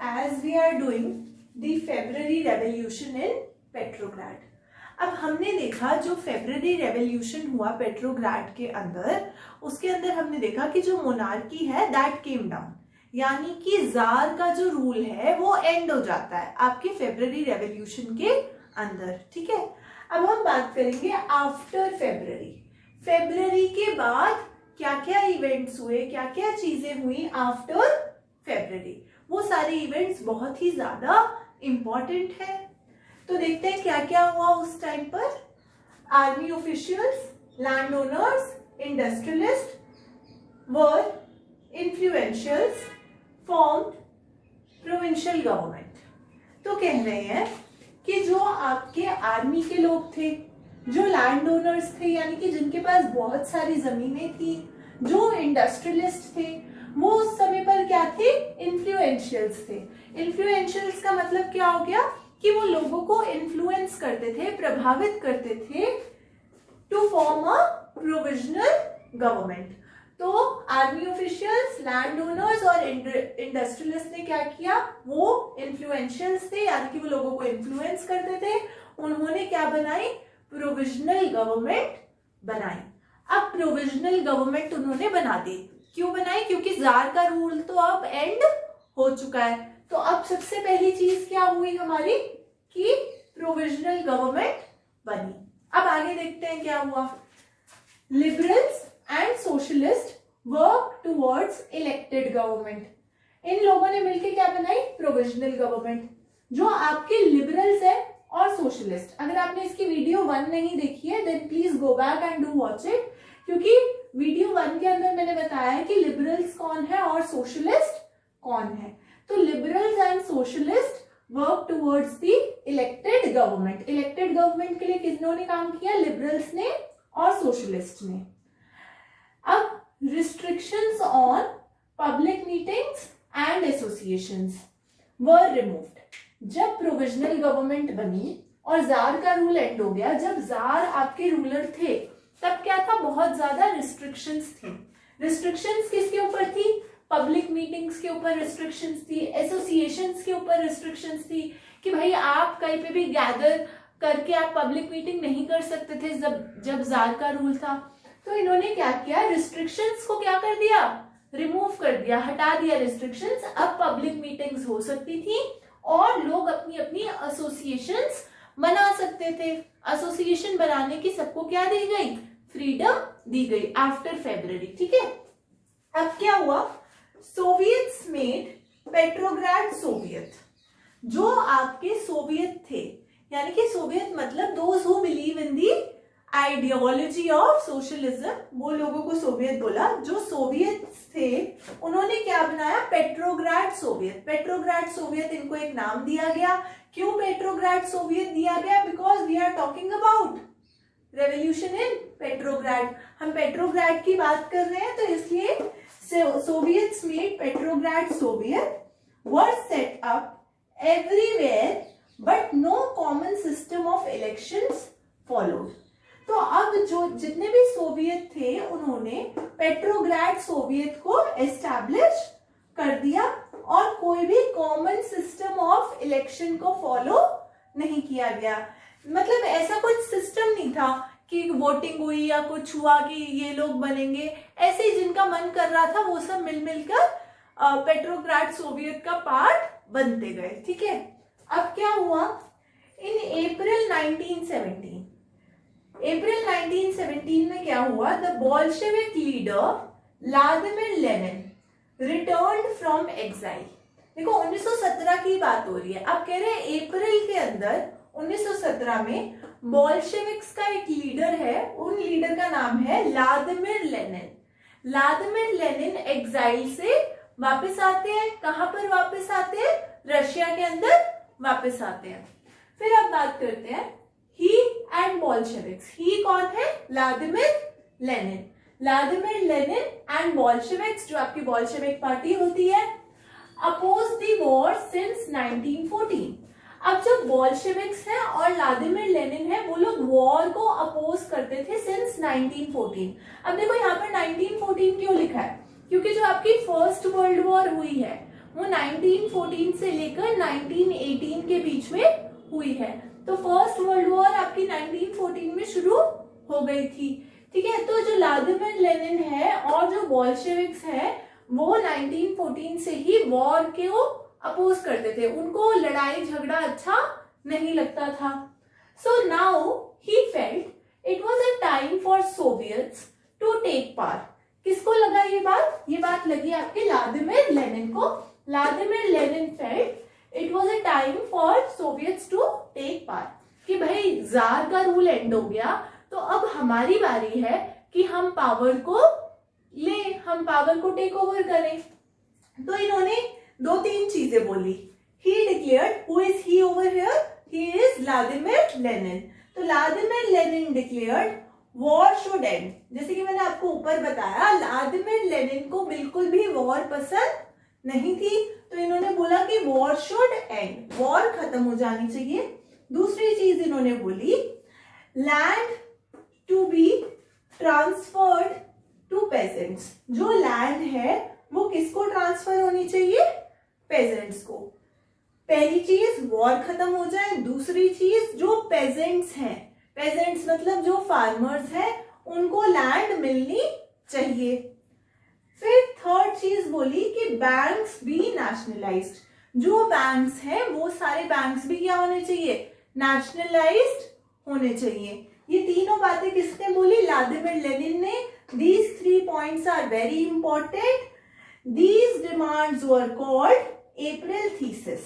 as we are doing the February Revolution in Petrograd. अब हमने देखा जो फेब्रुअरी रेवोल्यूशन हुआ पेट्रोग्राड के अंदर, उसके अंदर हमने देखा कि जो मोनार्की है दैट केम डाउन, यानी कि जार का जो रूल है वो एंड हो जाता है आपके फेब्रुअरी रेवोल्यूशन के अंदर, ठीक है। अब हम बात करेंगे आफ्टर फेब्रुअरी। फेब्रुअरी के बाद क्या क्या इवेंट्स हुए, क्या क्या चीजें हुई आफ्टर फेब्रुअरी, वो सारे इवेंट्स बहुत ही ज्यादा इंपॉर्टेंट है। तो देखते हैं क्या क्या हुआ उस टाइम पर। Army officials, land owners, industrialist were influentials formed provincial government. तो कह रहे हैं कि जो आपके आर्मी के लोग थे, जो लैंड ओनर्स थे यानी कि जिनके पास बहुत सारी जमीनें थी, जो इंडस्ट्रियलिस्ट थे, वो उस समय पर क्या थे, इन्फ्लुएंशियल्स थे। इन्फ्लुएंशियल्स का मतलब क्या हो गया कि वो लोगों को इन्फ्लुएंस करते थे, प्रभावित करते थे to form a provisional government. तो आर्मी ऑफिशियल्स, लैंड ओनर्स और इंडस्ट्रियलिस्ट ने क्या किया, वो इन्फ्लुएंशियल्स थे यानी कि वो लोगों को इन्फ्लुएंस करते थे, उन्होंने क्या बनाई, प्रोविजनल गवर्नमेंट बनाई। अब प्रोविजनल गवर्नमेंट उन्होंने बना दी, क्यों बनाई, क्योंकि जार का रूल तो अब एंड हो चुका है। तो अब सबसे पहली चीज क्या हुई हमारी कि प्रोविजनल गवर्नमेंट बनी। अब आगे देखते हैं क्या हुआ। Liberals and socialist work towards elected government. इन लोगों ने मिलकर क्या बनाई, प्रोविजनल गवर्नमेंट। जो आपके लिबरल्स है और सोशलिस्ट, अगर आपने इसकी वीडियो 1 नहीं देखी है then please go back and do watch it, क्योंकि वीडियो 1 के अंदर मैंने बताया है कि लिबरल्स कौन है और सोशलिस्ट कौन है। तो liberals and socialist work towards the elected government. Elected government के लिए किन्होंने काम किया, लिबरल्स ने और सोशलिस्ट ने। अब restrictions on public meetings and associations were removed. जब प्रोविजनल गवर्नमेंट बनी और जार का रूल एंड हो गया, जब जार आपके रूलर थे तब क्या था, बहुत ज्यादा रिस्ट्रिक्शंस थी। रिस्ट्रिक्शंस किसके ऊपर थी, पब्लिक मीटिंग्स के ऊपर रिस्ट्रिक्शंस थी, एसोसिएशंस के ऊपर रिस्ट्रिक्शंस थी कि भाई आप कहीं पे भी गैदर करके आप पब्लिक मीटिंग नहीं कर सकते थे जब जार का रूल था। तो इन्होंने क्या किया, रिस्ट्रिक्शंस को क्या कर दिया, रिमूव कर दिया, हटा दिया रिस्ट्रिक्शंस। अब पब्लिक मीटिंग्स हो सकती थी और लोग अपनी अपनी एसोसिएशंस बना सकते थे। एसोसिएशन बनाने की सबको क्या दी गई, फ्रीडम दी गई आफ्टर फेब्रुअरी, ठीक है। अब क्या हुआ, सोवियट्स मेड पेट्रोग्राड सोवियत। जो आपके सोवियत थे, यानी कि सोवियत मतलब those who believe in the ideology of socialism, वो लोगों को सोवियत बोला। जो सोवियत थे उन्होंने क्या बनाया, पेट्रोग्राड सोवियत। पेट्रोग्राड सोवियत इनको एक नाम दिया गया। क्यों पेट्रोग्राड सोवियत दिया गया, because we are talking about revolution in Petrograd. हम पेट्रोग्राड की बात कर रहे हैं तो इसलिए Soviets made Petrograd Soviet were set up everywhere but no common system of elections followed. तो अब जो जितने भी सोवियत थे उन्होंने पेट्रोग्राड सोवियत को एस्टैब्लिश कर दिया और कोई भी कॉमन सिस्टम ऑफ इलेक्शन को फॉलो नहीं किया गया। मतलब ऐसा कुछ सिस्टम नहीं था कि वोटिंग हुई या कुछ हुआ कि ये लोग बनेंगे, ऐसे ही जिनका मन कर रहा था वो सब मिल मिलकर पेट्रोग्राड सोवियत का पार्ट बनते गए, ठीक है। अब क्या हुआ, इन अप्रैल 1917 में क्या हुआ, the Bolshevik leader Vladimir Lenin returned from exile. देखो 1917 की बात हो रही है। अब कह रहे हैं अप्रैल के अंदर 1917 में बोल्शेविक्स का एक लीडर है, उन लीडर का नाम है Vladimir Lenin. Vladimir Lenin exile से वापस आते हैं। कहां पर वापस आते हैं, रशिया के अंदर वापस आते हैं। फिर अब बात करते हैं ही एंड बोल्शेविक्स। ही कौन है, Vladimir Lenin. Vladimir Lenin and Bolsheviks, जो आपकी बोल्शेविक पार्टी होती है, अपोज द वॉर सिंस 1914। अब जो बोल्शेविक्स हैं और व्लादिमीर लेनिन है वो लोग वॉर को अपोज करते थे सिंस 1914। अब देखो यहाँ पर 1914 क्यों लिखा है, क्योंकि जो आपकी फर्स्ट वर्ल्ड वॉर हुई है वो 1914 से लेकर 1918 के बीच में हुई है। तो फर्स्ट वर्ल्ड वॉर आपकी 1914 में शुरू हो गई थी, ठीक है। तो जो व्लादिमीर लेनिन है और जो बोल्शेविक्स है वो 1914 से ही वॉर को अपोज करते थे, उनको लड़ाई झगड़ा अच्छा नहीं लगता था। So now he felt it was a time for Soviets to take part. किसको लगा ये बात लगी आपके व्लादिमीर लेनिन को। Vladimir Lenin felt it was a time for Soviets to take part कि भाई जार का रूल एंड हो गया, तो अब हमारी बारी है कि हम पावर को टेक ओवर करें। तो इन्होंने 2-3 चीजें बोली। He declared, who is he over here, he is Vladimir Lenin. तो Vladimir Lenin declared war should end. जैसे कि मैंने आपको ऊपर बताया, व्लादिमीर लेनिन को बिल्कुल भी वॉर पसंद नहीं थी, तो इन्होंने बोला कि वॉर शुड एंड, वॉर खत्म हो जानी चाहिए। दूसरी चीज इन्होंने बोली, land to be transferred to peasants. जो लैंड है वो किसको ट्रांसफर होनी चाहिए, पेजेंट्स को। पहली चीज वॉर खत्म हो जाए, दूसरी चीज जो पेजेंट्स हैं, पेजेंट्स मतलब जो फार्मर्स हैं, उनको लैंड मिलनी चाहिए। फिर थर्ड चीज बोली कि बैंक्स बी नेशनलाइज्ड। जो बैंक्स हैं वो सारे बैंक्स भी क्या होने चाहिए, नेशनलाइज्ड होने चाहिए। ये तीनों बातें किसने बोली, व्लादिमीर लेनिन ने। These 3 points are very important. These demands were called April thesis.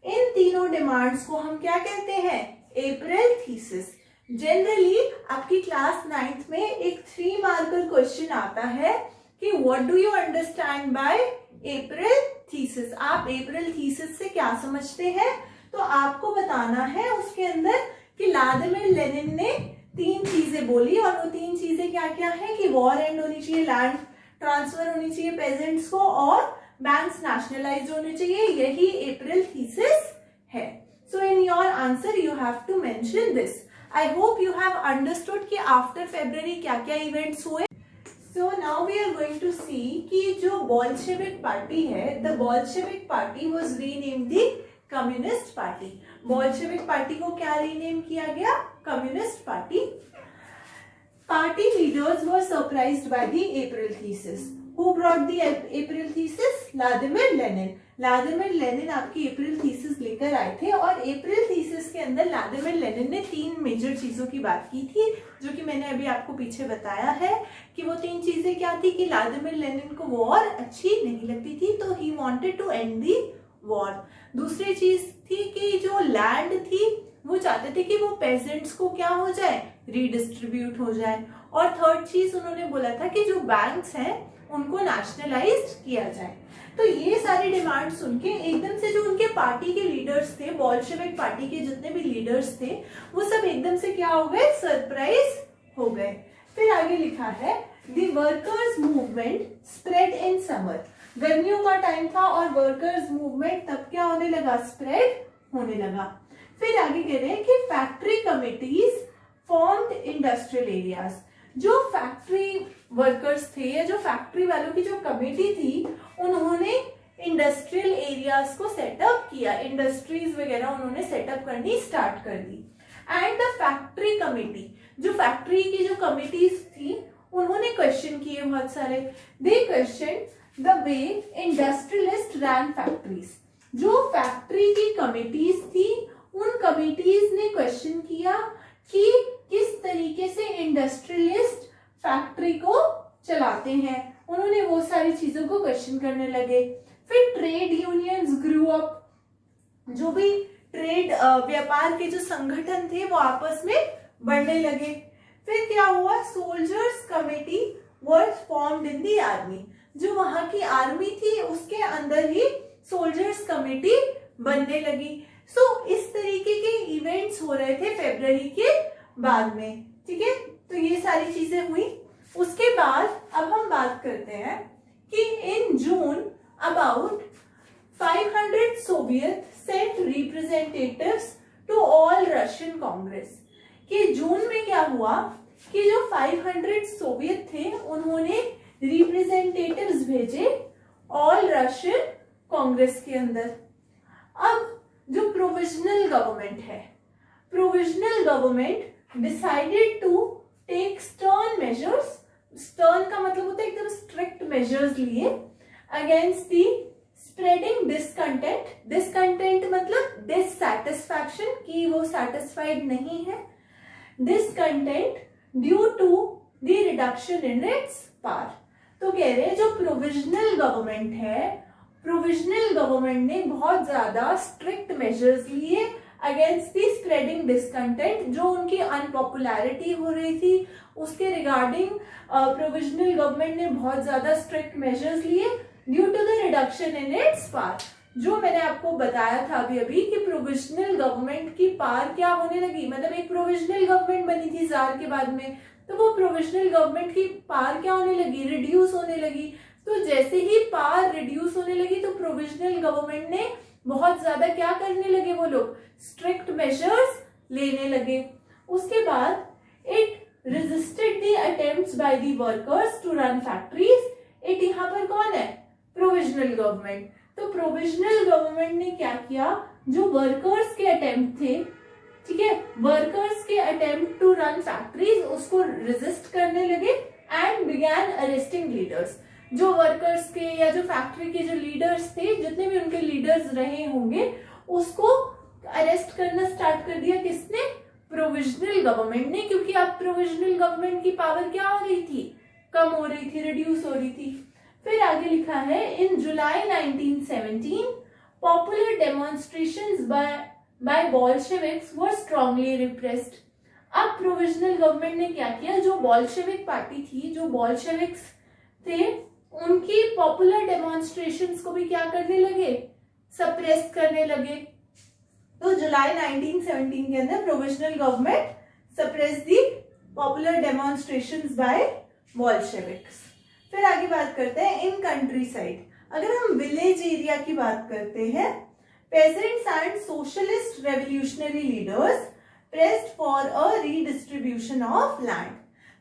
इन तीनों डिमांड्स को हम क्या कहते हैं, अप्रैल थीसिस। जनरली आपकी क्लास 9th में एक 3 मार्कर क्वेश्चन आता है कि what do you understand by April thesis. आप अप्रैल थीसिस से क्या समझते हैं, तो आपको बताना है उसके अंदर कि व्लादिमीर लेनिन ने 3 चीजें बोली, और वो 3 चीजें क्या क्या है कि वॉर एंड होनी चाहिए, लैंड ट्रांसफर होनी चाहिए पेजेंट्स को, और बैंक्स नेशनलाइज होने चाहिए। यही अप्रैल थीसिस है। So in your answer you have to mention this. I hope you have understood कि आफ्टर फेब्रुअरी क्या क्या इवेंट्स हुए। So now we are going to see कि जो बोल्शेविक पार्टी है, the Bolshevik party was renamed the Communist party. Bolshevik party को क्या rename किया गया, Communist party. Party leaders were surprised by the April thesis. Who brought the April thesis? Vladimir Lenin. Vladimir Lenin आपकी April thesis लेकर आए थे, और April thesis के अंदर व्लादिमीर लेनिन ने 3 मेजर चीजों की बात की थी, जो कि मैंने अभी आपको पीछे बताया है कि वो 3 चीजें क्या थी कि व्लादिमीर लेनिन को वॉर अच्छी नहीं लगती थी, तो he wanted to end the war. दूसरी चीज थी कि जो लैंड थी वो चाहते थे कि वो पेजेंट्स को क्या हो जाए, रीडिस्ट्रीब्यूट हो जाए। और थर्ड चीज उन्होंने बोला था कि जो बैंक्स हैं उनको नेशनलाइज किया जाए। तो ये सारी डिमांड सुन के एकदम से जो उनके पार्टी के लीडर्स थे, बोल्शेविक पार्टी के जितने भी लीडर्स थे, वो सब एकदम से क्या हो गए, सरप्राइज हो गए। फिर आगे लिखा है, the workers movement spread in summer. गर्मियों का टाइम था और वर्कर्स मूवमेंट तब क्या होने लगा, स्प्रेड होने लगा। फिर आगे कह रहे हैं कि factory committees formed industrial areas. जो फैक्ट्री वर्कर्स थे या जो फैक्ट्री वालों की जो कमेटी थी, उन्होंने इंडस्ट्रियल एरियाज को सेटअप किया, इंडस्ट्रीज वगैरह उन्होंने सेटअप करनी स्टार्ट कर दी। एंड द फैक्ट्री कमेटी, जो फैक्ट्री की जो कमिटीज थी, उन्होंने क्वेश्चन किए बहुत सारे। They question the way industrialist ran factories. जो फैक्ट्री की कमिटीज थी, उन कमिटीज ने क्वेश्चन किया कि किस तरीके से इंडस्ट्रियलिस्ट फैक्ट्री को चलाते हैं। उन्होंने वो सारी चीजों को क्वेश्चन करने लगे। फिर ट्रेड यूनियंस ग्रू अप। जो भी ट्रेड व्यापार के जो संगठन थे वो आपस में बढ़ने लगे। फिर क्या हुआ, soldiers committee were formed in the army. जो वहां की आर्मी थी उसके अंदर ही सोल्जर्स कमेटी बनने लगी। सो इस तरीके के इवेंट्स हो रहे थे फरवरी के बाद में, ठीक है। तो ये सारी चीजें हुई। उसके बाद अब हम बात करते हैं कि in June about 500 Soviet sent representatives to all Russian Congress. कि जून में क्या हुआ कि जो 500 सोवियत थे उन्होंने रिप्रेजेंटेटिव्स भेजे ऑल रशियन कांग्रेस के अंदर। अब जो प्रोविजनल गवर्नमेंट है, provisional government decided to take stern measures, stern का मतलब होता है एकदम स्ट्रिक्ट मेजर्स लिए against the spreading discontent, discontent मतलब डिससैटिस्फैक्शन, कि वो सेटिस्फाइड नहीं है, discontent due to the reduction in its power. तो कह रहे हैं जो प्रोविजनल गवर्नमेंट है, प्रोविजनल गवर्नमेंट ने बहुत ज्यादा स्ट्रिक्ट मेजर्स लिए अगेंस्ट दी स्प्रेडिंग डिसकंटेंट, जो उनकी अनपॉपुलैरिटी हो रही थी उसके रिगार्डिंग प्रोविजनल गवर्नमेंट ने बहुत ज्यादा स्ट्रिक्ट मेजर्स लिए due to the reduction in its power. जो मैंने आपको बताया था अभी कि प्रोविजनल गवर्नमेंट की पावर क्या होने लगी, मतलब एक प्रोविजनल गवर्नमेंट बनी थी जार के बाद में, तो वो प्रोविजनल गवर्नमेंट की पावर क्या होने लगी, रिड्यूस होने लगी। तो जैसे ही पावर रिड्यूस होने लगी तो प्रोविजनल गवर्नमेंट ने बहुत ज्यादा क्या करने लगे, वो लोग स्ट्रिक्ट मेजर्स लेने लगे। उसके बाद it resisted the attempts by the workers to run factories. It यहाँ पर कौन है, प्रोविजनल गवर्नमेंट। तो प्रोविजनल गवर्नमेंट ने क्या किया, जो वर्कर्स के अटेम्प्ट थे, ठीक है, वर्कर्स के अटेम्प्ट टू रन फैक्ट्रीज, उसको रेजिस्ट करने लगे एंड बिगैन अरेस्टिंग लीडर्स। जो वर्कर्स के या जो फैक्ट्री के जो लीडर्स थे, जितने भी उनके लीडर्स रहे होंगे, उसको अरेस्ट करना स्टार्ट कर दिया। किसने, प्रोविजनल गवर्नमेंट ने, क्योंकि अब प्रोविजनल गवर्नमेंट की पावर क्या हो रही थी, कम हो रही थी, रिड्यूस हो रही थी। फिर आगे लिखा है इन जुलाई 1917 popular demonstrations by Bolsheviks were strongly repressed. अब प्रोविजनल गवर्नमेंट ने क्या किया, जो बोल्शेविक पार्टी थी, जो बोल्शेविक्स थे, उनकी पॉपुलर डेमोन्स्ट्रेशंस को भी क्या करने लगे, सप्रेस करने लगे। तो जुलाई 1917 के अंदर provisional government suppress the popular demonstrations by Bolsheviks. फिर आगे बात करते हैं इन कंट्री साइड। अगर हम विलेज एरिया की बात करते हैं, peasants and socialist revolutionary leaders pressed for a redistribution of land।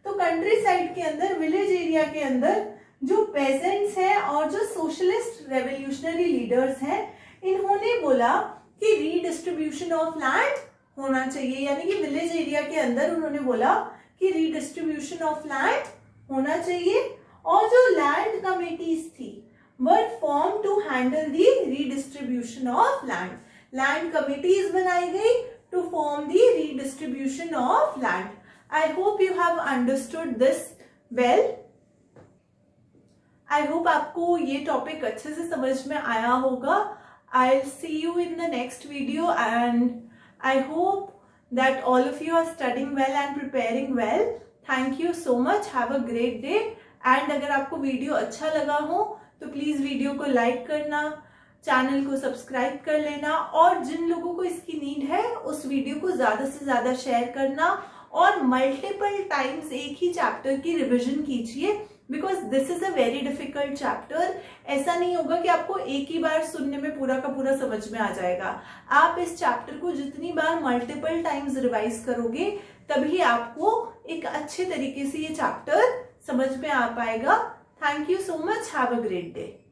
तो कंट्री साइड के अंदर, विलेज एरिया के अंदर जो पेजेंट्स हैं और जो सोशलिस्ट रेवोल्यूशनरी लीडर्स हैं, इन्होंने बोला कि रीडिस्ट्रीब्यूशन ऑफ लैंड होना चाहिए, यानी कि विलेज एरिया के अंदर उन्होंने बोला कि रीडिस्ट्रीब्यूशन ऑफ लैंड होना चाहिए। और जो लैंड कमिटीज थी were form to handle the redistribution of land. Land committees बनाई गई to form the redistribution of land. I hope you have understood this well. I hope आपको ये टॉपिक अच्छे से समझ में आया होगा। I will see you in the next video and I hope that all of you are studying well and preparing well. Thank you so much. Have a great day. And अगर आपको video अच्छा लगा हो तो please video को like करना, channel को subscribe कर लेना, और जिन लोगों को इसकी नीड है उस वीडियो को ज्यादा से ज्यादा शेयर करना, और मल्टीपल टाइम्स एक ही चैप्टर की रिविजन कीजिए, because this is a very difficult chapter. ऐसा नहीं होगा कि आपको एक ही बार सुनने में पूरा का पूरा समझ में आ जाएगा। आप इस चैप्टर को जितनी बार मल्टीपल टाइम्स रिवाइज करोगे तभी आपको एक अच्छे तरीके से ये चैप्टर समझ में आ पाएगा। Thank you so much. Have a great day.